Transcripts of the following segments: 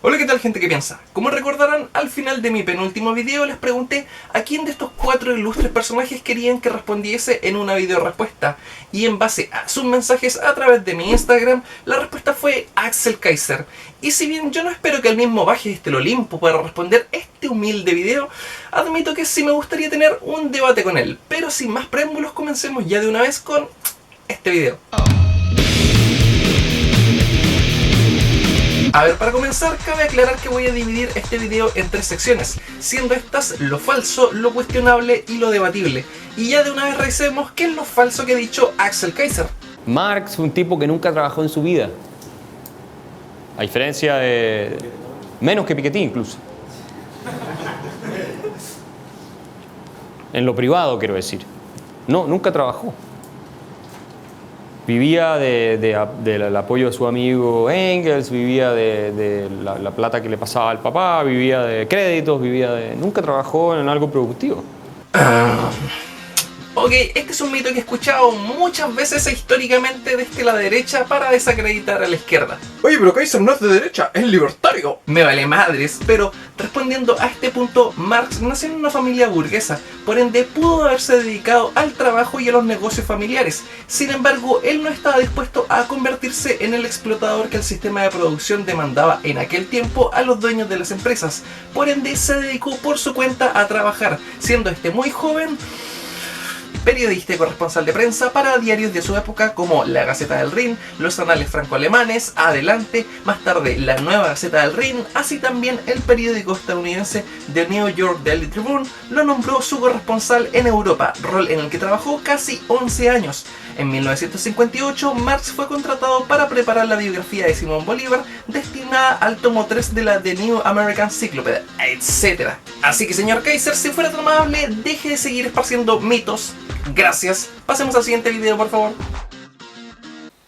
Hola, ¿qué tal, gente que piensa? Como recordarán, al final de mi penúltimo video les pregunté a quién de estos 4 ilustres personajes querían que respondiese en una video respuesta, y en base a sus mensajes a través de mi Instagram, la respuesta fue Axel Kaiser. Y si bien yo no espero que el mismo baje desde el Olimpo para responder este humilde video, admito que sí me gustaría tener un debate con él. Pero sin más preámbulos, comencemos ya de una vez con este video. A ver, para comenzar, cabe aclarar que voy a dividir este video en 3 secciones, siendo estas lo falso, lo cuestionable y lo debatible. Y ya de una vez revisemos qué es lo falso que ha dicho Axel Kaiser. Marx fue un tipo que nunca trabajó en su vida. A diferencia de... menos que Piketty incluso. En lo privado, quiero decir. No, nunca trabajó. Vivía del apoyo de su amigo Engels, vivía de la plata que le pasaba al papá, vivía de créditos, nunca trabajó en algo productivo. Ok, este es un mito que he escuchado muchas veces históricamente desde la derecha para desacreditar a la izquierda. Oye, pero Kaiser no es de derecha, es libertario. Me vale madres, pero respondiendo a este punto, Marx nació en una familia burguesa, por ende pudo haberse dedicado al trabajo y a los negocios familiares. Sin embargo, él no estaba dispuesto a convertirse en el explotador que el sistema de producción demandaba en aquel tiempo a los dueños de las empresas. Por ende, se dedicó por su cuenta a trabajar, siendo este muy joven periodista y corresponsal de prensa para diarios de su época como La Gaceta del Rin, los Anales Franco-Alemanes, Adelante, más tarde La Nueva Gaceta del Rin, así también el periódico estadounidense The New York Daily Tribune lo nombró su corresponsal en Europa, rol en el que trabajó casi 11 años. En 1958, Marx fue contratado para preparar la biografía de Simón Bolívar destinada al tomo 3 de la The New American Cyclopedia, etc. Así que, señor Kaiser, si fuera tan amable, deje de seguir esparciendo mitos. Gracias. Pasemos al siguiente video, por favor.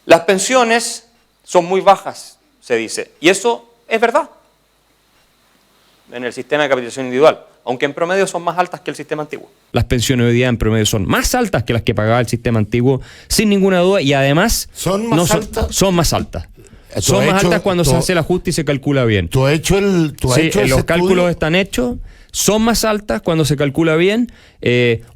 Las pensiones son muy bajas, se dice. Y eso es verdad. En el sistema de capitalización individual. Aunque en promedio son más altas que el sistema antiguo. Las pensiones hoy día en promedio son más altas que las que pagaba el sistema antiguo, sin ninguna duda, y además son más altas. Son más altas. Son más altas cuando se hace el ajuste y se calcula bien. ¿Tú has hecho el los cálculos están hechos. Son más altas cuando se calcula bien.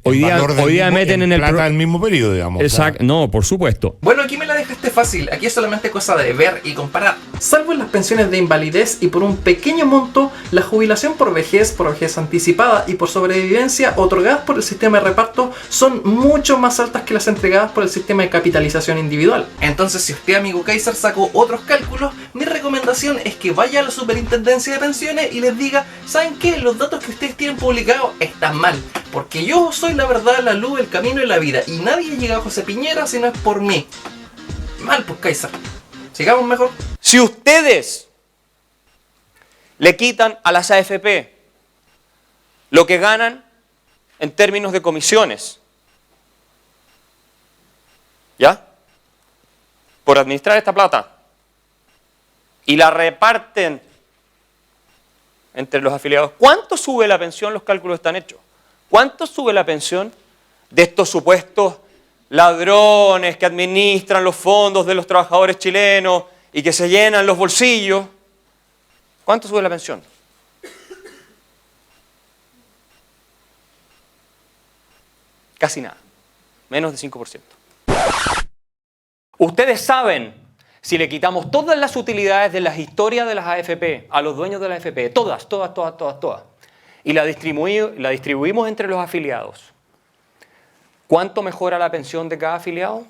Hoy día meten en el plata del mismo periodo, digamos. Exacto, o sea. No, por supuesto. Bueno, aquí me la dejaste fácil. Aquí es solamente cosa de ver y comparar. Salvo en las pensiones de invalidez y por un pequeño monto, la jubilación por vejez anticipada y por sobrevivencia otorgadas por el sistema de reparto son mucho más altas que las entregadas por el sistema de capitalización individual. Entonces, si usted, amigo Kaiser, sacó otros cálculos, mi recomendación es que vaya a la Superintendencia de Pensiones y les diga: ¿saben qué? Los datos que ustedes tienen publicados están mal, porque yo soy la verdad, la luz, el camino y la vida, y nadie llega a José Piñera si no es por mí. Mal, pues, Kaiser. Sigamos mejor. Si ustedes le quitan a las AFP lo que ganan en términos de comisiones, ¿ya? Por administrar esta plata, y la reparten entre los afiliados, ¿cuánto sube la pensión? Los cálculos están hechos. ¿Cuánto sube la pensión de estos supuestos ladrones que administran los fondos de los trabajadores chilenos y que se llenan los bolsillos? ¿Cuánto sube la pensión? Casi nada. Menos de 5%. Ustedes saben, si le quitamos todas las utilidades de las historias de las AFP a los dueños de la AFP, todas, y la distribuimos entre los afiliados, ¿cuánto mejora la pensión de cada afiliado?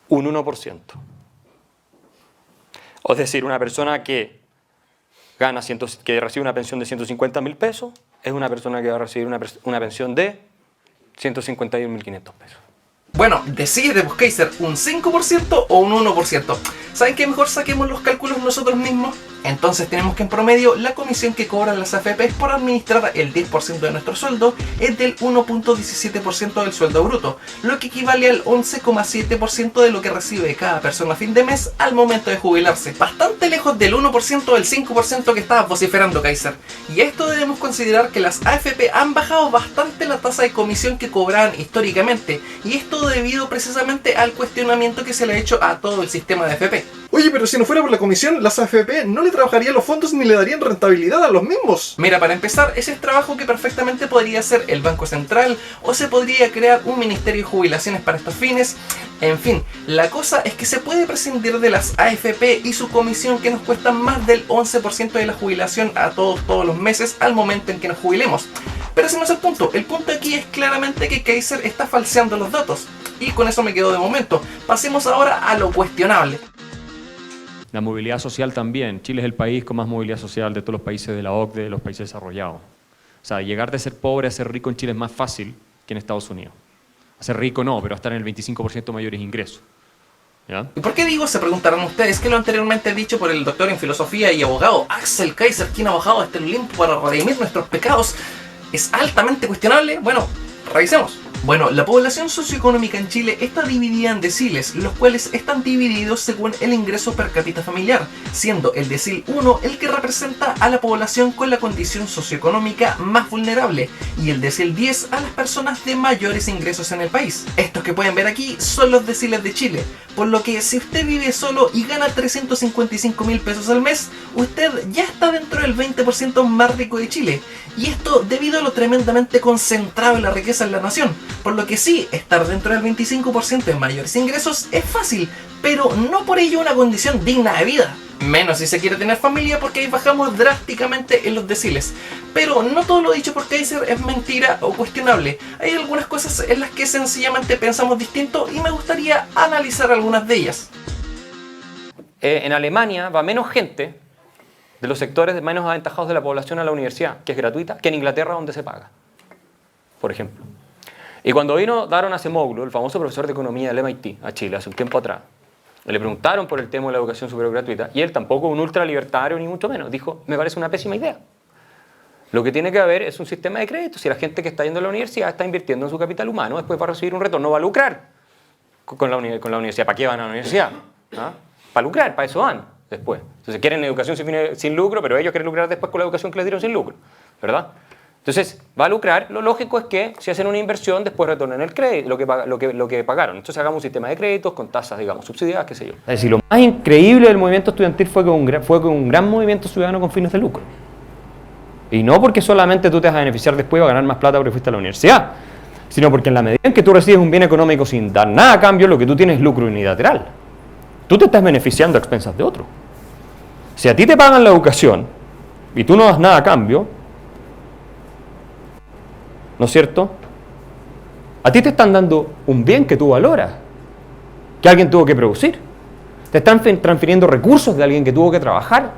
Un 1%. Es decir, una persona que recibe una pensión de 150.000 pesos es una persona que va a recibir una pensión de 151.500 pesos. Bueno, decide, pues, Kaiser, ¿un 5% o un 1%? ¿Saben qué? Mejor saquemos los cálculos nosotros mismos. Entonces tenemos que en promedio la comisión que cobran las AFP por administrar el 10% de nuestro sueldo es del 1.17% del sueldo bruto, lo que equivale al 11,7% de lo que recibe cada persona a fin de mes al momento de jubilarse. Bastante lejos del 1% o del 5% que estabas vociferando, Kaiser. Y a esto debemos considerar que las AFP han bajado bastante la tasa de comisión que cobraban históricamente, y esto debido precisamente al cuestionamiento que se le ha hecho a todo el sistema de AFP. Oye, pero si no fuera por la comisión, las AFP no le trabajarían los fondos ni le darían rentabilidad a los mismos. Mira, para empezar, ese es trabajo que perfectamente podría hacer el Banco Central, o se podría crear un Ministerio de Jubilaciones para estos fines. En fin, la cosa es que se puede prescindir de las AFP y su comisión, que nos cuesta más del 11% de la jubilación a todos los meses al momento en que nos jubilemos. Pero ese no es el punto. El punto aquí es claramente que Kaiser está falseando los datos. Y con eso me quedo de momento. Pasemos ahora a lo cuestionable. La movilidad social también. Chile es el país con más movilidad social de todos los países de la OCDE, de los países desarrollados. O sea, llegar de ser pobre a ser rico en Chile es más fácil que en Estados Unidos. A ser rico no, pero a estar en el 25% mayores ingresos. ¿Ya? ¿Y por qué digo, se preguntarán ustedes, que lo anteriormente dicho por el doctor en filosofía y abogado Axel Kaiser, quien ha bajado hasta el Olimpo para redimir nuestros pecados, es altamente cuestionable? Bueno, revisemos. Bueno, la población socioeconómica en Chile está dividida en deciles, los cuales están divididos según el ingreso per cápita familiar, siendo el decil 1 el que representa a la población con la condición socioeconómica más vulnerable, y el decil 10 a las personas de mayores ingresos en el país. Estos que pueden ver aquí son los deciles de Chile, por lo que si usted vive solo y gana 355.000 pesos al mes, usted ya está dentro del 20% más rico de Chile, y esto debido a lo tremendamente concentrado en la riqueza en la nación. Por lo que sí, estar dentro del 25% de mayores ingresos es fácil, pero no por ello una condición digna de vida. Menos si se quiere tener familia, porque ahí bajamos drásticamente en los deciles. Pero no todo lo dicho por Kaiser es mentira o cuestionable. Hay algunas cosas en las que sencillamente pensamos distinto y me gustaría analizar algunas de ellas. En Alemania va menos gente de los sectores menos aventajados de la población a la universidad, que es gratuita, que en Inglaterra, donde se paga, por ejemplo. Y cuando vino Daron Acemoglu, el famoso profesor de economía del MIT, a Chile hace un tiempo atrás, le preguntaron por el tema de la educación superior gratuita, y él tampoco un ultralibertario ni mucho menos, dijo, me parece una pésima idea. Lo que tiene que haber es un sistema de crédito. Si la gente que está yendo a la universidad está invirtiendo en su capital humano, después para recibir un retorno va a lucrar con la universidad. ¿Para qué van a la universidad? ¿Ah? Para lucrar, para eso van después. Entonces quieren educación sin lucro, pero ellos quieren lucrar después con la educación que les dieron sin lucro, ¿verdad? Entonces, va a lucrar. Lo lógico es que si hacen una inversión, después retornen el crédito, lo que pagaron. Entonces, hagamos un sistema de créditos con tasas, digamos, subsidiadas, qué sé yo. Es decir, lo más increíble del movimiento estudiantil fue que un gran movimiento ciudadano con fines de lucro. Y no porque solamente tú te vas a beneficiar después o a ganar más plata porque fuiste a la universidad, sino porque en la medida en que tú recibes un bien económico sin dar nada a cambio, lo que tú tienes es lucro unilateral. Tú te estás beneficiando a expensas de otro. Si a ti te pagan la educación y tú no das nada a cambio, ¿no es cierto? A ti te están dando un bien que tú valoras, que alguien tuvo que producir. Te están transfiriendo recursos de alguien que tuvo que trabajar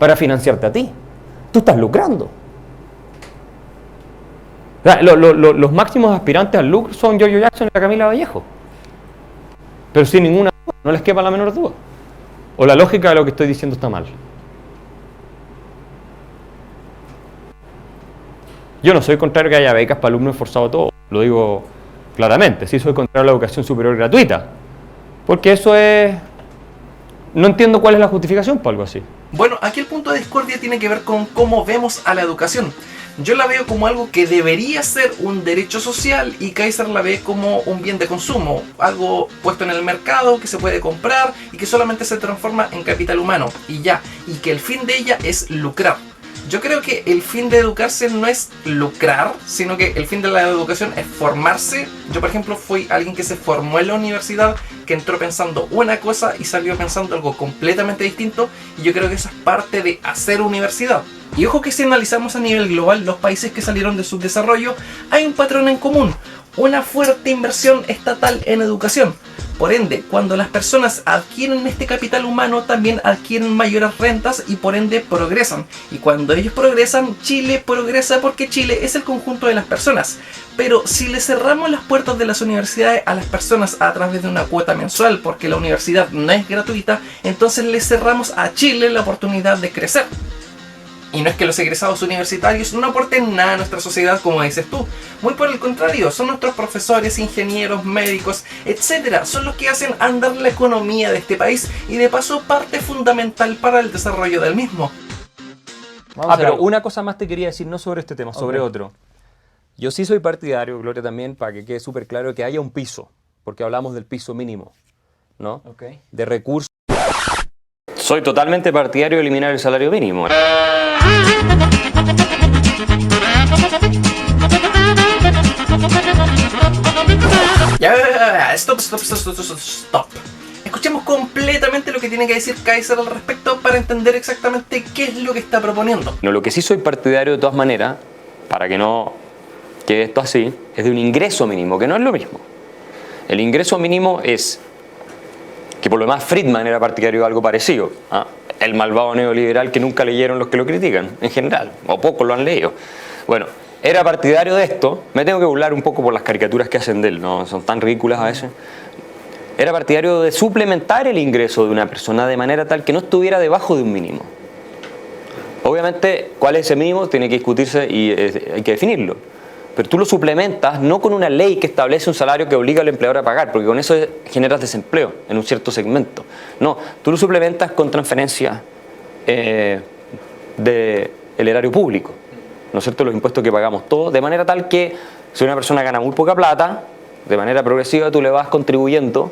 para financiarte a ti. Tú estás lucrando. O sea, los máximos aspirantes al lucro son Giorgio Jackson y la Camila Vallejo. Pero sin ninguna duda, no les quepa la menor duda. O la lógica de lo que estoy diciendo está mal. Yo no soy contrario a que haya becas para alumnos esforzados todos, lo digo claramente. Sí soy contrario a la educación superior gratuita, porque eso es... No entiendo cuál es la justificación para algo así. Bueno, aquí el punto de discordia tiene que ver con cómo vemos a la educación. Yo la veo como algo que debería ser un derecho social y Kaiser la ve como un bien de consumo, algo puesto en el mercado que se puede comprar y que solamente se transforma en capital humano y ya, y que el fin de ella es lucrar. Yo creo que el fin de educarse no es lucrar, sino que el fin de la educación es formarse. Yo, por ejemplo, fui alguien que se formó en la universidad, que entró pensando una cosa y salió pensando algo completamente distinto, y yo creo que eso es parte de hacer universidad. Y ojo que si analizamos a nivel global los países que salieron del subdesarrollo, hay un patrón en común: una fuerte inversión estatal en educación. Por ende, cuando las personas adquieren este capital humano, también adquieren mayores rentas y por ende progresan. Y cuando ellos progresan, Chile progresa porque Chile es el conjunto de las personas. Pero si le cerramos las puertas de las universidades a las personas a través de una cuota mensual, porque la universidad no es gratuita, entonces le cerramos a Chile la oportunidad de crecer. Y no es que los egresados universitarios no aporten nada a nuestra sociedad, como dices tú. Muy por el contrario, son nuestros profesores, ingenieros, médicos, etcétera. Son los que hacen andar la economía de este país y de paso parte fundamental para el desarrollo del mismo. Pero una cosa más te quería decir, no sobre este tema, sobre otro. Yo sí soy partidario, Gloria también, para que quede súper claro, que haya un piso, porque hablamos del piso mínimo, ¿no? De recursos. Soy totalmente partidario de eliminar el salario mínimo. Ya, stop. Escuchemos completamente lo que tiene que decir Kaiser al respecto para entender exactamente qué es lo que está proponiendo. No, lo que sí soy partidario de todas maneras, para que no quede esto así, es de un ingreso mínimo, que no es lo mismo. El ingreso mínimo es, que por lo demás Friedman era partidario de algo parecido, ¿ah? El malvado neoliberal que nunca leyeron los que lo critican, en general, o pocos lo han leído. Bueno, era partidario de esto, me tengo que burlar un poco por las caricaturas que hacen de él, ¿no? Son tan ridículas a veces. Era partidario de suplementar el ingreso de una persona de manera tal que no estuviera debajo de un mínimo. Obviamente, ¿cuál es ese mínimo? Tiene que discutirse y hay que definirlo. Pero tú lo suplementas no con una ley que establece un salario que obliga al empleador a pagar, porque con eso generas desempleo en un cierto segmento. No, tú lo suplementas con transferencias del erario público, ¿no es cierto? Los impuestos que pagamos todos, de manera tal que si una persona gana muy poca plata, de manera progresiva tú le vas contribuyendo,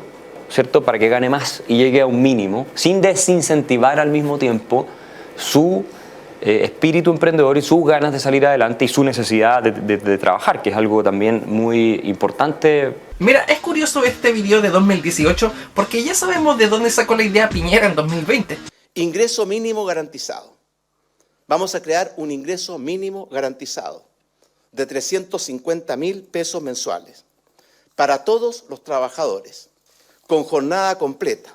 ¿cierto? Para que gane más y llegue a un mínimo, sin desincentivar al mismo tiempo su espíritu emprendedor y sus ganas de salir adelante y su necesidad de trabajar, que es algo también muy importante. Mira, es curioso este video de 2018 porque ya sabemos de dónde sacó la idea Piñera en 2020. Ingreso mínimo garantizado. Vamos a crear un ingreso mínimo garantizado de 350.000 pesos mensuales para todos los trabajadores, con jornada completa,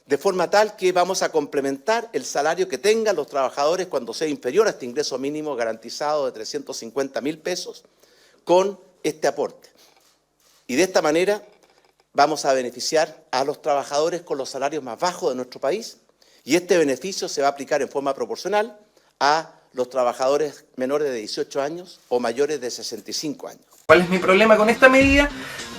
de forma tal que vamos a complementar el salario que tengan los trabajadores cuando sea inferior a este ingreso mínimo garantizado de 350.000 pesos con este aporte. Y de esta manera vamos a beneficiar a los trabajadores con los salarios más bajos de nuestro país y este beneficio se va a aplicar en forma proporcional a los trabajadores menores de 18 años o mayores de 65 años. ¿Cuál es mi problema con esta medida?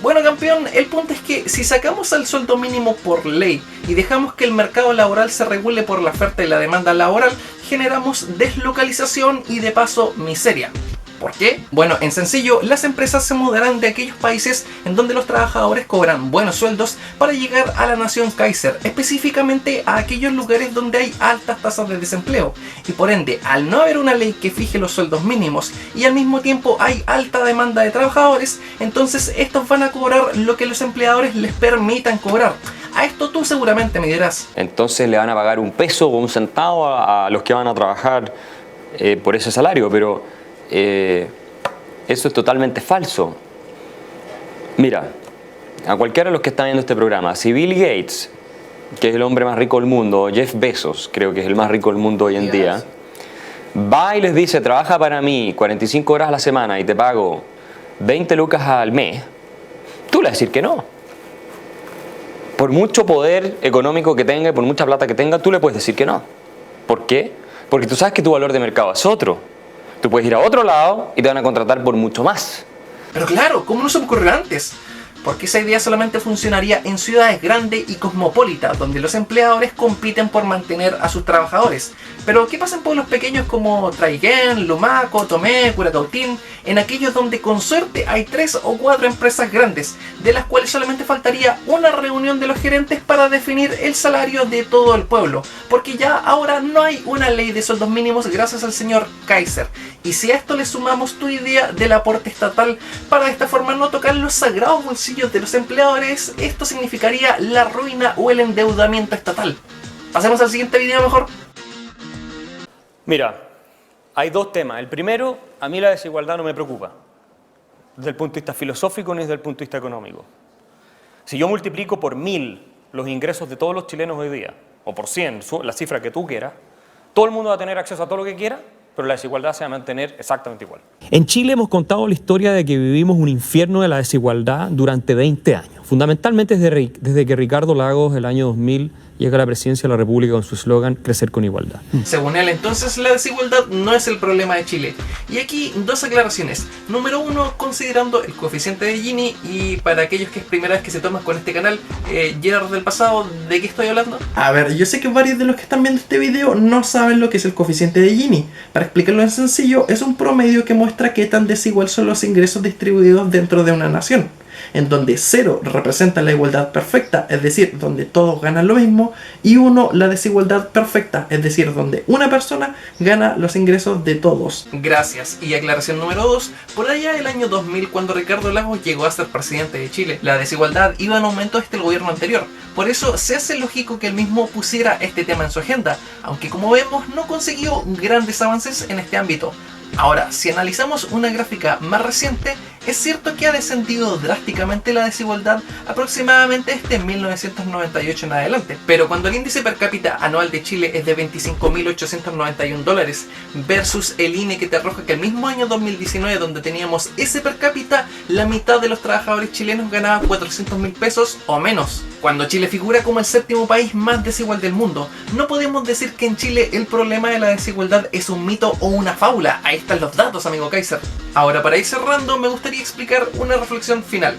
Bueno, campeón, el punto es que si sacamos el sueldo mínimo por ley y dejamos que el mercado laboral se regule por la oferta y la demanda laboral, generamos deslocalización y de paso miseria. ¿Por qué? Bueno, en sencillo, las empresas se mudarán de aquellos países en donde los trabajadores cobran buenos sueldos para llegar a la nación Kaiser, específicamente a aquellos lugares donde hay altas tasas de desempleo. Y por ende, al no haber una ley que fije los sueldos mínimos y al mismo tiempo hay alta demanda de trabajadores, entonces estos van a cobrar lo que los empleadores les permitan cobrar. A esto tú seguramente me dirás. Entonces le van a pagar un peso o un centavo a los que van a trabajar por ese salario, pero eso es totalmente falso. Mira, a cualquiera de los que están viendo este programa, si Bill Gates, que es el hombre más rico del mundo, Jeff Bezos, creo que es el más rico del mundo hoy en día, va y les dice, trabaja para mí 45 horas a la semana y te pago 20 lucas al mes, tú le vas a decir que no. Por mucho poder económico que tenga y por mucha plata que tenga, tú le puedes decir que no. ¿Por qué? Porque tú sabes que tu valor de mercado es otro. Tú puedes ir a otro lado y te van a contratar por mucho más. Pero claro, ¿cómo no se me ocurrió antes? Porque esa idea solamente funcionaría en ciudades grandes y cosmopolitas, donde los empleadores compiten por mantener a sus trabajadores. Pero ¿qué pasa en pueblos pequeños como Traiguén, Lumaco, Tomé, Curacautín? En aquellos donde con suerte hay 3 o 4 empresas grandes, de las cuales solamente faltaría una reunión de los gerentes para definir el salario de todo el pueblo. Porque ya ahora no hay una ley de sueldos mínimos gracias al señor Kaiser. Y si a esto le sumamos tu idea del aporte estatal para de esta forma no tocar los sagrados bolsillos de los empleadores, esto significaría la ruina o el endeudamiento estatal. Pasemos al siguiente video mejor. Mira, hay dos temas. El primero, a mí la desigualdad no me preocupa, desde el punto de vista filosófico ni desde el punto de vista económico. Si yo multiplico por 1000 los ingresos de todos los chilenos hoy día, o por 100, la cifra que tú quieras, todo el mundo va a tener acceso a todo lo que quiera, pero la desigualdad se va a mantener exactamente igual. En Chile hemos contado la historia de que vivimos un infierno de la desigualdad durante 20 años. Fundamentalmente desde que Ricardo Lagos, el año 2000, llega a la presidencia de la República con su eslogan Crecer con Igualdad. Según él, entonces, la desigualdad no es el problema de Chile. Y aquí dos aclaraciones. Número uno, considerando el coeficiente de Gini, y para aquellos que es primera vez que se toman con este canal, Gerard del pasado, ¿de qué estoy hablando? A ver, yo sé que varios de los que están viendo este video no saben lo que es el coeficiente de Gini. Para explicarlo en sencillo, es un promedio que muestra qué tan desigual son los ingresos distribuidos dentro de una nación, en donde 0 representa la igualdad perfecta, es decir, donde todos ganan lo mismo, y 1 la desigualdad perfecta, es decir, donde una persona gana los ingresos de todos. Gracias. Y aclaración número 2, por allá del año 2000, cuando Ricardo Lagos llegó a ser presidente de Chile, la desigualdad iba en aumento desde el gobierno anterior. Por eso se hace lógico que él mismo pusiera este tema en su agenda, aunque como vemos no consiguió grandes avances en este ámbito. Ahora, si analizamos una gráfica más reciente, es cierto que ha descendido drásticamente la desigualdad aproximadamente desde 1998 en adelante, pero cuando el índice per cápita anual de Chile es de $25.891 versus el INE que te arroja que el mismo año 2019, donde teníamos ese per cápita, la mitad de los trabajadores chilenos ganaban 400.000 pesos o menos. Cuando Chile figura como el séptimo país más desigual del mundo, no podemos decir que en Chile el problema de la desigualdad es un mito o una fábula. Ahí están los datos, amigo Kaiser. Ahora, para ir cerrando, me gustaría explicar una reflexión final.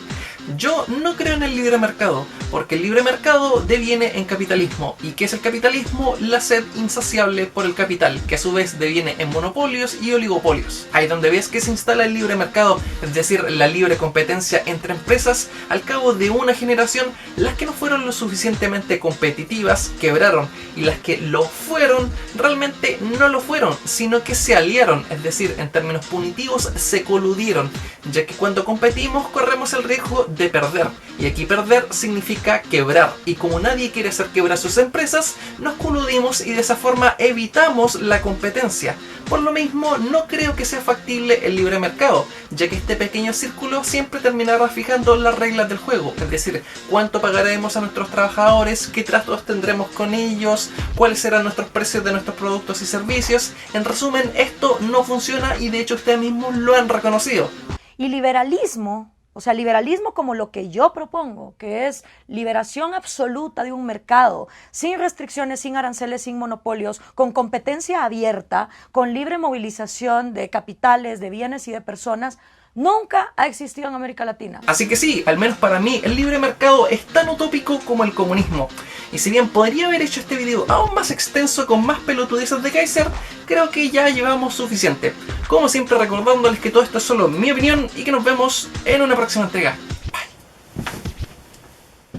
Yo no creo en el libre mercado, porque el libre mercado deviene en capitalismo. ¿Y qué es el capitalismo? La sed insaciable por el capital, que a su vez deviene en monopolios y oligopolios. Ahí donde ves que se instala el libre mercado, es decir, la libre competencia entre empresas, al cabo de una generación, las que no fueron lo suficientemente competitivas quebraron, y las que lo fueron, realmente no lo fueron, sino que se aliaron, es decir, en términos punitivos, se coludieron, ya que cuando competimos corremos el riesgo de perder, y aquí perder significa quebrar, y como nadie quiere hacer quebrar sus empresas, nos coludimos y de esa forma evitamos la competencia. Por lo mismo, no creo que sea factible el libre mercado, ya que este pequeño círculo siempre terminará fijando las reglas del juego, es decir, cuánto pagaremos a nuestros trabajadores, qué tratos tendremos con ellos, cuáles serán nuestros precios de nuestros productos y servicios. En resumen, esto no funciona y de hecho ustedes mismos lo han reconocido. Y liberalismo, o sea, liberalismo como lo que yo propongo, que es liberación absoluta de un mercado, sin restricciones, sin aranceles, sin monopolios, con competencia abierta, con libre movilización de capitales, de bienes y de personas, nunca ha existido en América Latina. Así que sí, al menos para mí, el libre mercado es tan utópico como el comunismo. Y si bien podría haber hecho este video aún más extenso con más pelotudeces de Kaiser, creo que ya llevamos suficiente. Como siempre recordándoles que todo esto es solo mi opinión y que nos vemos en una próxima entrega.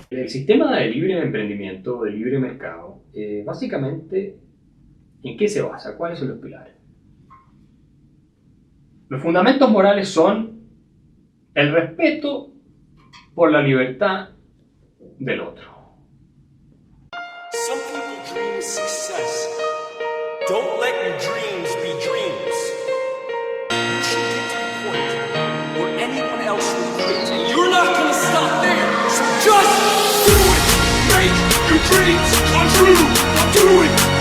El sistema de libre emprendimiento, de libre mercado, básicamente, ¿en qué se basa? ¿Cuáles son los pilares? Los fundamentos morales son el respeto por la libertad del otro. Some people dream success. Don't let your dreams be dreams. You should get to the point where anyone else will quit, and you're not gonna stop there. So just do it. Make your dreams come true. Do it.